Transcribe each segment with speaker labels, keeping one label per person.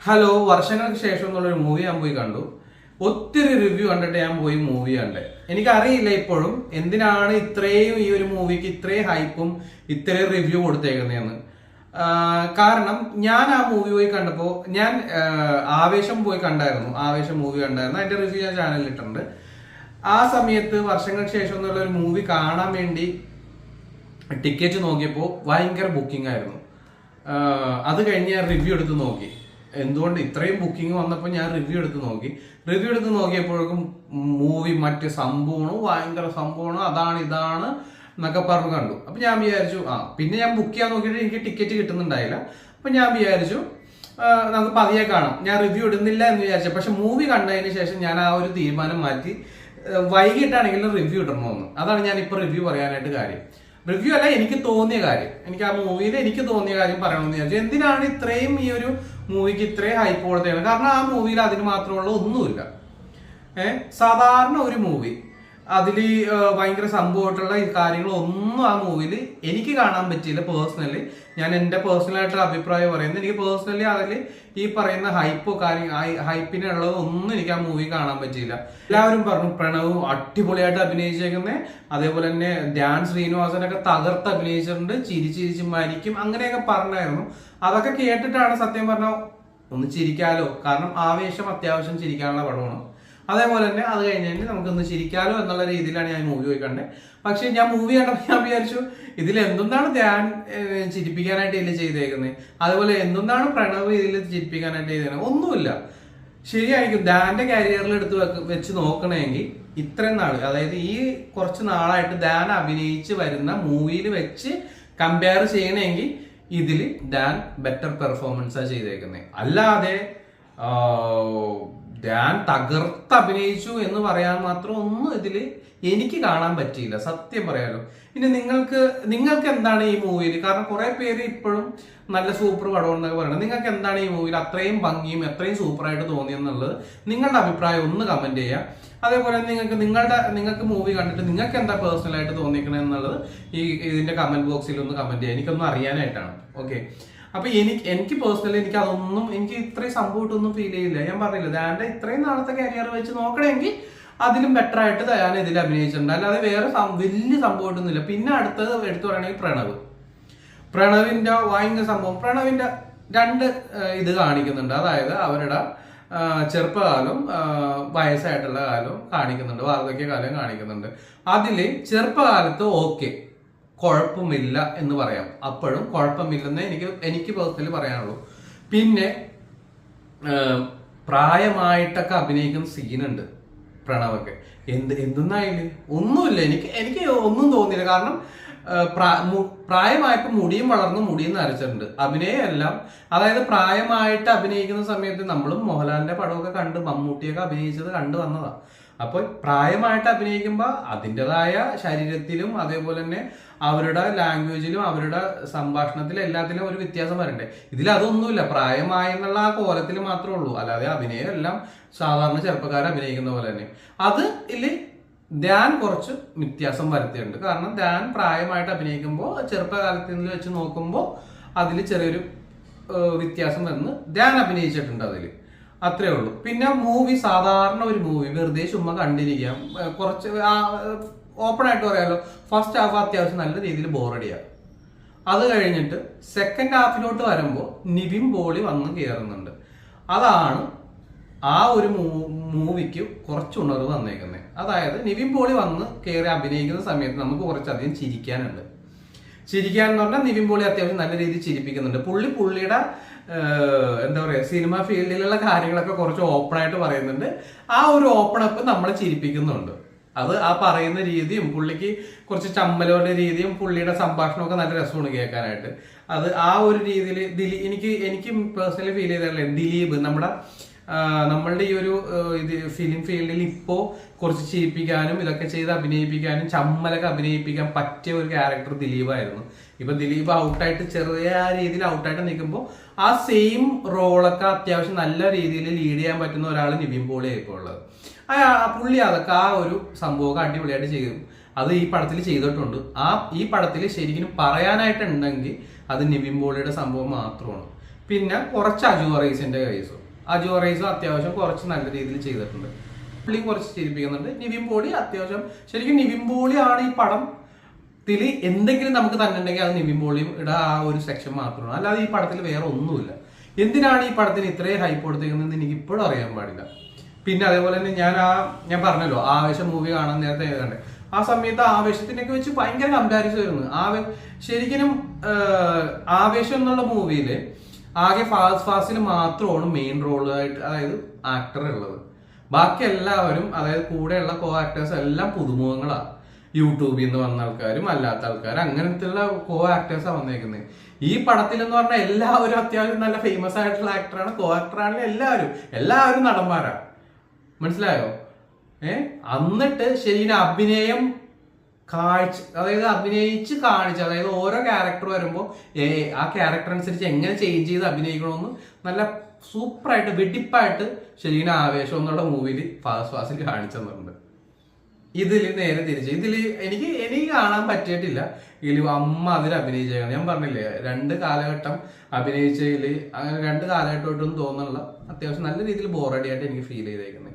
Speaker 1: Hello, വർഷങ്ങൾക്ക് ശേഷം എന്നുള്ളൊരു മൂവി ഞാൻ പോയി കണ്ടു. ഒത്തിരി റിവ്യൂ കണ്ടിട്ട് ഞാൻ പോയി മൂവി കണ്ടേ. എനിക്കറിയില്ല ഇപ്പോഴും എന്തിനാണ് ഇത്രയും ഈ ഒരു മൂവിക്ക് ഇത്രയും ഹൈപ്പും ഇത്രയും റിവ്യൂ കൊടുത്തേക്കുന്നതെന്ന്. കാരണം ഞാൻ ആ മൂവി പോയി കണ്ടപ്പോൾ ഞാൻ ആവേശം പോയി കണ്ടായിരുന്നു. ആവേശം മൂവി കണ്ടായിരുന്നു. അതിന്റെ റിവ്യൂ ഞാൻ ചാനലിൽ ഇട്ടിട്ടുണ്ട്. ആ സമയത്ത് വർഷങ്ങൾക്ക് ശേഷം എന്നുള്ള ഒരു മൂവി കാണാൻ വേണ്ടി ടിക്കറ്റ് നോക്കിയപ്പോൾ ഭയങ്കര ബുക്കിംഗ് ആയിരുന്നു. അത് കഴിഞ്ഞ് ഞാൻ റിവ്യൂ എടുത്ത് നോക്കി. എന്തുകൊണ്ട് ഇത്രയും ബുക്കിംഗ് വന്നപ്പോൾ ഞാൻ റിവ്യൂ എടുത്ത് നോക്കിയപ്പോഴേക്കും മൂവി മറ്റു സംഭവമാണ്, ഭയങ്കര സംഭവമാണ്, അതാണ് ഇതാണ് എന്നൊക്കെ പറഞ്ഞു കണ്ടു. അപ്പൊ ഞാൻ വിചാരിച്ചു പിന്നെ ഞാൻ ബുക്ക് ചെയ്യാൻ നോക്കിയിട്ട് എനിക്ക് ടിക്കറ്റ് കിട്ടുന്നുണ്ടായില്ല. അപ്പൊ ഞാൻ വിചാരിച്ചു നമുക്ക് പതിയെ കാണാം, ഞാൻ റിവ്യൂ ഇടുന്നില്ല എന്ന് വിചാരിച്ചു. പക്ഷെ മൂവി കണ്ടതിന് ശേഷം ഞാൻ ആ ഒരു തീരുമാനം മാറ്റി വൈകിട്ടാണെങ്കിലും റിവ്യൂ ഇടണമെന്ന്. അതാണ് ഞാൻ ഇപ്പൊ റിവ്യൂ പറയാനായിട്ട് കാര്യം. റിവ്യൂ അല്ല, എനിക്ക് തോന്നിയ കാര്യം, എനിക്ക് ആ മൂവിയിൽ എനിക്ക് തോന്നിയ കാര്യം പറയണമെന്ന് വിചാരിച്ചു. എന്തിനാണ് ഇത്രയും ഈ ഒരു മൂവിക്ക് ഇത്രയും ഹൈപ്പ് കൊടുത്തത്? കാരണം ആ മൂവിയിൽ അതിന് മാത്രമുള്ള ഒന്നുമില്ല. സാധാരണ ഒരു മൂവി, അതിൽ ഭയങ്കര സംഭവമായിട്ടുള്ള കാര്യങ്ങളൊന്നും ആ മൂവിയിൽ എനിക്ക് കാണാൻ പറ്റിയില്ല. പേഴ്സണലി ഞാൻ എൻ്റെ പേഴ്സണലായിട്ടുള്ള അഭിപ്രായം പറയുന്നത്, എനിക്ക് പേഴ്സണലി അതിൽ ഈ പറയുന്ന ഹൈപ്പിനുള്ളത് ഒന്നും എനിക്ക് ആ മൂവി കാണാൻ പറ്റിയില്ല. എല്ലാവരും പറഞ്ഞു പ്രണവ് അടിപൊളിയായിട്ട് അഭിനയിച്ചേക്കുന്നത്, അതേപോലെ തന്നെ ധ്യാൻ ശ്രീനിവാസനൊക്കെ തകർത്ത് അഭിനയിച്ചിട്ടുണ്ട്, ചിരിച്ച് മരിക്കും അങ്ങനെയൊക്കെ പറഞ്ഞായിരുന്നു. അതൊക്കെ കേട്ടിട്ടാണ് സത്യം പറഞ്ഞാൽ ഒന്ന് ചിരിക്കാലോ, കാരണം ആവേശം അത്യാവശ്യം ചിരിക്കാനുള്ള പടമാണ്. അതേപോലെ തന്നെ അത് കഴിഞ്ഞിട്ട് നമുക്കൊന്ന് ചിരിക്കാലോ എന്നുള്ള രീതിയിലാണ് ഞാൻ മൂവി പോയി കണ്ടത്. പക്ഷെ ഞാൻ മൂവി കണ്ടപ്പോൾ ഞാൻ വിചാരിച്ചു ഇതിൽ എന്താണ് ധ്യാൻ ചിരിപ്പിക്കാനായിട്ട് ഇതിൽ ചെയ്തേക്കുന്നത്, അതുപോലെ എന്താണ് പ്രണവ് ഇതിൽ ചിരിപ്പിക്കാനായിട്ട് ചെയ്തേക്കുന്നത്? ഒന്നുമില്ല. ശരിയായിരിക്കും, ധ്യാന്റെ കരിയറിൽ എടുത്ത് വെച്ച് നോക്കണമെങ്കിൽ ഇത്രയും നാൾ, അതായത് ഈ കുറച്ച് നാളായിട്ട് ധ്യാൻ അഭിനയിച്ച് വരുന്ന മൂവിയിൽ വെച്ച് കമ്പയർ ചെയ്യണമെങ്കിൽ ഇതിൽ ധ്യാൻ ബെറ്റർ പെർഫോമൻസാണ് ചെയ്തേക്കുന്നത്. അല്ലാതെ ധ്യാൻ തകർത്ത് അഭിനയിച്ചു എന്ന് പറയാൻ മാത്രം ഒന്നും ഇതിൽ എനിക്ക് കാണാൻ പറ്റിയില്ല, സത്യം പറയാലോ. ഇനി നിങ്ങൾക്ക് എന്താണ് ഈ മൂവിയിൽ? കാരണം കുറെ പേര് ഇപ്പോഴും നല്ല സൂപ്പർ പടം എന്നൊക്കെ പറയണം. നിങ്ങൾക്ക് എന്താണ് ഈ മൂവിയിൽ അത്രയും ഭംഗിയും എത്രയും സൂപ്പറായിട്ട് തോന്നിയെന്നുള്ളത് നിങ്ങളുടെ അഭിപ്രായം ഒന്ന് കമന്റ് ചെയ്യുക. അതേപോലെ നിങ്ങൾക്ക് മൂവി കണ്ടിട്ട് നിങ്ങൾക്ക് എന്താ പേഴ്സണലായിട്ട് തോന്നിക്കണേ എന്നുള്ളത് ഇതിന്റെ കമന്റ് ബോക്സിൽ ഒന്ന് കമന്റ് ചെയ്യുക. എനിക്കൊന്നും അറിയാനായിട്ടാണ്. ഓക്കെ, അപ്പൊ എനിക്ക് പേഴ്സണലി എനിക്ക് ഇത്രയും സംഭവമായിട്ടൊന്നും ഫീൽ ചെയ്യില്ല. ഞാൻ പറഞ്ഞില്ല, ധ്യാന്റെ ഇത്രയും നാളത്തെ കരിയർ വെച്ച് നോക്കണമെങ്കിൽ അതിലും ബെറ്റർ ആയിട്ട് ധ്യാൻ ഇതിൽ അഭിനയിച്ചിട്ടുണ്ട്. അല്ലാതെ വേറെ വലിയ സംഭവമായിട്ടൊന്നുമില്ല. പിന്നെ അടുത്തത് എടുത്തു പറയുകയാണെങ്കിൽ പ്രണവിന്റെ ഭയങ്കര സംഭവം. പ്രണവിന്റെ രണ്ട് ഇത് കാണിക്കുന്നുണ്ട്. അതായത് അവരുടെ ചെറുപ്പകാലം, വയസ്സായിട്ടുള്ള കാലം കാണിക്കുന്നുണ്ട്, വാർദ്ധക്യകാലം കാണിക്കുന്നുണ്ട്. അതില് ചെറുപ്പകാലത്ത് ഓക്കെ, കുഴപ്പമില്ല എന്ന് പറയാം. അപ്പോഴും കുഴപ്പമില്ലെന്ന് എനിക്ക് പേഴ്സണലി പറയാനുള്ളൂ. പിന്നെ പ്രായമായിട്ടൊക്കെ അഭിനയിക്കുന്ന സീനുണ്ട് പ്രണവൊക്കെ. എന്തെന്നായാലും ഒന്നുമില്ല, എനിക്ക് ഒന്നും തോന്നിയില്ല. കാരണം പ്രായമായപ്പോ മുടിയും വളർന്നു, മുടിയും നരച്ചിട്ടുണ്ട്. അഭിനയമെല്ലാം, അതായത് പ്രായമായിട്ട് അഭിനയിക്കുന്ന സമയത്ത് നമ്മളും മോഹൻലാലിന്റെ പടമൊക്കെ കണ്ട് മമ്മൂട്ടിയൊക്കെ അഭിനയിച്ചത് കണ്ടു വന്നതാ. അപ്പോൾ പ്രായമായിട്ട് അഭിനയിക്കുമ്പോൾ അതിൻ്റെതായ ശരീരത്തിലും അതേപോലെ തന്നെ അവരുടെ ലാംഗ്വേജിലും അവരുടെ സംഭാഷണത്തിലും എല്ലാത്തിലും ഒരു വ്യത്യാസം വരണ്ടേ. ഇതിൽ അതൊന്നുമില്ല, പ്രായമായെന്നുള്ള ആ കോലത്തിൽ മാത്രമേ ഉള്ളൂ. അല്ലാതെ അഭിനയം എല്ലാം സാധാരണ ചെറുപ്പക്കാരെ അഭിനയിക്കുന്ന പോലെ തന്നെ. ഇതിൽ ധ്യാൻ കുറച്ച് വ്യത്യാസം വരുത്തിയിട്ടുണ്ട്. കാരണം ധ്യാൻ പ്രായമായിട്ട് അഭിനയിക്കുമ്പോൾ ചെറുപ്പകാലത്തിൽ വെച്ച് നോക്കുമ്പോൾ അതിൽ ചെറിയൊരു വ്യത്യാസം വന്ന് ധ്യാൻ അഭിനയിച്ചിട്ടുണ്ട് അതിൽ. അത്രേ ഉള്ളൂ. പിന്നെ മൂവി സാധാരണ ഒരു മൂവി, വെറുതെ ചുമ്മാ കണ്ടിരിക്കാം. കുറച്ച് ഓപ്പൺ ആയിട്ട് പറയാലോ, ഫസ്റ്റ് ഹാഫ് അത്യാവശ്യം നല്ല രീതിയിൽ ബോറടിയാണ്. അത് കഴിഞ്ഞിട്ട് സെക്കൻഡ് ഹാഫിലോട്ട് വരുമ്പോൾ നിവിൻ പോളി വന്ന് കയറുന്നുണ്ട്. അതാണ് ആ ഒരു മൂവിക്ക് കുറച്ച് ഉണർവ് വന്നേക്കുന്നത്. അതായത് നിവിൻ പോളി വന്ന് കയറി അഭിനയിക്കുന്ന സമയത്ത് നമുക്ക് കുറച്ചധികം ചിരിക്കാനുണ്ട്. ചിരിക്കാനെന്ന് പറഞ്ഞാൽ നിവിൻ പോളി അത്യാവശ്യം നല്ല രീതിയിൽ ചിരിപ്പിക്കുന്നുണ്ട്. പുള്ളിയുടെ എന്താ പറയാ, സിനിമ ഫീൽഡിലുള്ള കാര്യങ്ങളൊക്കെ കുറച്ച് ഓപ്പൺ ആയിട്ട് പറയുന്നുണ്ട്. ആ ഒരു ഓപ്പൺ അപ്പ് നമ്മളെ ചിരിപ്പിക്കുന്നുണ്ട്. അത് ആ പറയുന്ന രീതിയും പുള്ളിക്ക് കുറച്ച് ചമ്മലോടെ രീതിയും പുള്ളിയുടെ സംഭാഷണമൊക്കെ നല്ല രസമാണ് കേൾക്കാനായിട്ട്. അത് ആ ഒരു രീതിയിൽ എനിക്ക് പേഴ്സണലി ഫീൽ ചെയ്തല്ലേ, ദിലീപ് നമ്മളുടെ ഈ ഒരു ഫിലിം ഫീൽഡിൽ ഇപ്പോ കുറച്ച് ചിരിപ്പിക്കാനും ഇതൊക്കെ ചെയ്ത് അഭിനയിപ്പിക്കാനും ചമ്മലൊക്കെ അഭിനയിപ്പിക്കാൻ പറ്റിയ ഒരു ക്യാരക്ടർ ദിലീപായിരുന്നു. ഇപ്പൊ ദിലീപ് ഔട്ടായിട്ട് ചെറിയ രീതിയിൽ ഔട്ടായിട്ട് നിൽക്കുമ്പോൾ ആ സെയിം റോളൊക്കെ അത്യാവശ്യം നല്ല രീതിയിൽ ലീഡ് ചെയ്യാൻ പറ്റുന്ന ഒരാൾ നിവിൻ പോളി ആയിപ്പോൾ ഉള്ളത്. പുള്ളി അതൊക്കെ ആ ഒരു സംഭവമൊക്കെ അടിപൊളിയായിട്ട് ചെയ്തു. അത് ഈ പടത്തിൽ ചെയ്തിട്ടുണ്ട്. ഈ പടത്തിൽ ശരിക്കും പറയാനായിട്ടുണ്ടെങ്കിൽ അത് നിവിൻ പോളിയുടെ സംഭവം മാത്രമാണ്. പിന്നെ കുറച്ച് അജു റൈസിന്റെ കേസും. അജു റൈസും അത്യാവശ്യം കുറച്ച് നല്ല രീതിയിൽ ചെയ്തിട്ടുണ്ട്. പുള്ളി കുറച്ച് ചിരിപ്പിക്കുന്നുണ്ട്. നിവിൻ പോളി അത്യാവശ്യം, ശരിക്കും നിവിൻ പോളിയാണ് ഈ പടത്തിൽ എന്തെങ്കിലും നമുക്ക് തന്നെ ഉണ്ടെങ്കിൽ അത് നിവിൻ പോളിയുടെ ആ ഒരു സെക്ഷൻ മാത്രമാണ്, അല്ലാതെ ഈ പടത്തിൽ വേറെ ഒന്നുമില്ല. എന്തിനാണ് ഈ പടത്തിന് ഇത്രയും ഹൈപ്പ് കൊടുത്തേക്കുന്നത് എനിക്ക് ഇപ്പോഴും അറിയാൻ പാടില്ല. പിന്നെ അതേപോലെ തന്നെ ഞാൻ പറഞ്ഞല്ലോ ആവേശം മൂവി കാണാൻ നേരത്തെ കണ്ടേ, ആ സമയത്ത് ആവേശത്തിനൊക്കെ വെച്ച് ഭയങ്കര കമ്പാരിസൺ വരുന്നു. ശരിക്കും ആവേശം എന്നുള്ള മൂവിയില് ആകെ ഫാസിൽ മാത്രമാണ് മെയിൻ റോളായിട്ട്, അതായത് ആക്ടർ ഉള്ളത്. ബാക്കി എല്ലാവരും, അതായത് കൂടെയുള്ള കോ ആക്ടേഴ്സ് എല്ലാം പുതുമുഖങ്ങളാണ്. യൂട്യൂബിൽ നിന്ന് വന്ന ആൾക്കാരും അല്ലാത്ത ആൾക്കാർ, അങ്ങനത്തെ കോ ആക്ടേഴ്സാണ് വന്നേക്കുന്നത്. ഈ പടത്തിൽ എന്ന് പറഞ്ഞാൽ എല്ലാവരും അത്യാവശ്യം നല്ല ഫേമസ് ആയിട്ടുള്ള ആക്ടറാണ്. കോ ആക്ടറാണെങ്കിൽ എല്ലാവരും നടന്മാരാണ്. മനസ്സിലായോ? എന്നിട്ട് ശരിക്കും അഭിനയം അതായത് അഭിനയിച്ച് കാണിച്ച്, അതായത് ഓരോ ക്യാരക്ടർ വരുമ്പോൾ ആ ക്യാരക്ടർ അനുസരിച്ച് എങ്ങനെ ചേഞ്ച് ചെയ്ത് അഭിനയിക്കണമെന്ന് നല്ല സൂപ്പറായിട്ട് വെടിപ്പായിട്ട് ശരിക്കും ആവേശം എന്നുള്ള മൂവിയിൽ ഫാസിൽ കാണിച്ചു തന്നിട്ടുണ്ട്. ഇതിൽ നേരെ തിരിച്ച് എനിക്ക് കാണാൻ പറ്റിയിട്ടില്ല. ഇതിൽ അമ്മ അതിൽ അഭിനയിച്ചേക്കണം. ഞാൻ പറഞ്ഞില്ലേ 2 കാലഘട്ടം അഭിനയിച്ചതിൽ അങ്ങനെ 2 കാലഘട്ടമായിട്ടൊന്നും തോന്നുന്നില്ല. അത്യാവശ്യം നല്ല രീതിയിൽ ബോറടി ആയിട്ട് എനിക്ക് ഫീൽ ചെയ്തേക്കുന്നത്.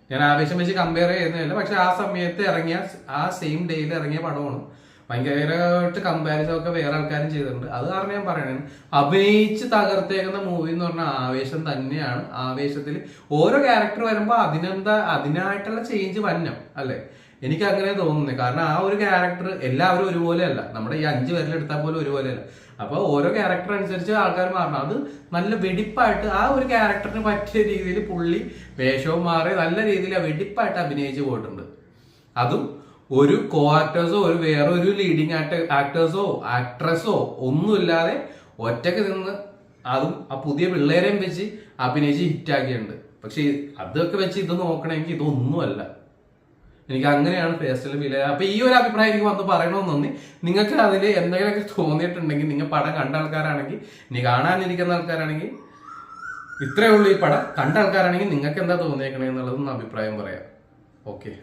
Speaker 1: ഞാൻ ആവേശം വെച്ച് കമ്പയർ ചെയ്യുന്നില്ല, പക്ഷെ ആ സമയത്ത് ഇറങ്ങിയ ആ സെയിം ഡേയിൽ ഇറങ്ങിയ പടമാണ്. ഭയങ്കരമായിട്ട് കമ്പാരിസൺ ഒക്കെ വേറെ ആൾക്കാരും ചെയ്തിട്ടുണ്ട്. അത് കാരണം ഞാൻ പറയണത്, അഭിനയിച്ച് തകർത്തേക്കുന്ന മൂവി എന്ന് പറഞ്ഞാൽ ആവേശം തന്നെയാണ്. ആവേശത്തിൽ ഓരോ ക്യാരക്ടർ വരുമ്പോൾ അതിനായിട്ടുള്ള ചേഞ്ച് വന്നം അല്ലെ, എനിക്ക് അങ്ങനെ തോന്നുന്നത്. കാരണം ആ ഒരു ക്യാരക്ടർ എല്ലാവരും ഒരുപോലെയല്ല, നമ്മുടെ ഈ 5 പേരിലെടുത്താൽ പോലും ഒരുപോലെയല്ല. അപ്പൊ ഓരോ ക്യാരക്ടർ അനുസരിച്ച് ആൾക്കാർ മാറണം. അത് നല്ല വെടിപ്പായിട്ട് ആ ഒരു ക്യാരക്ടറിന് പറ്റിയ രീതിയിൽ പുള്ളി വേഷവും മാറി നല്ല രീതിയിൽ വെടിപ്പായിട്ട് അഭിനയിച്ച് പോയിട്ടുണ്ട്. അതും ഒരു കോ ആക്ടേഴ്സോ വേറൊരു ലീഡിങ് ആക്ടേഴ്സോ ആക്ട്രസോ ഒന്നുമില്ലാതെ ഒറ്റക്ക് നിന്ന്, അതും ആ പുതിയ പിള്ളേരെയും വെച്ച് അഭിനയിച്ച് ഹിറ്റാക്കിയിട്ടുണ്ട്. പക്ഷെ അതൊക്കെ വെച്ച് ഇത് നോക്കണമെങ്കിൽ ഇതൊന്നുമല്ല. എനിക്ക് അങ്ങനെയാണ് പേഴ്സണൽ ഫീൽ ചെയ്തത്. അപ്പൊ ഈ ഒരു അഭിപ്രായം എനിക്ക് വന്ന് പറയണമെന്ന് തോന്നി. നിങ്ങൾക്ക് അതിൽ എന്തെങ്കിലുമൊക്കെ തോന്നിയിട്ടുണ്ടെങ്കിൽ, നിങ്ങൾ പടം കണ്ട ആൾക്കാരാണെങ്കിൽ, ഇനി കാണാനിരിക്കുന്ന ആൾക്കാരാണെങ്കിൽ, ഇത്രയേ ഉള്ളൂ ഈ പടം കണ്ട ആൾക്കാരാണെങ്കിൽ നിങ്ങൾക്ക് എന്താ തോന്നിയേക്കണേ എന്നുള്ളതൊന്ന് അഭിപ്രായം പറയാം. ഓക്കെ.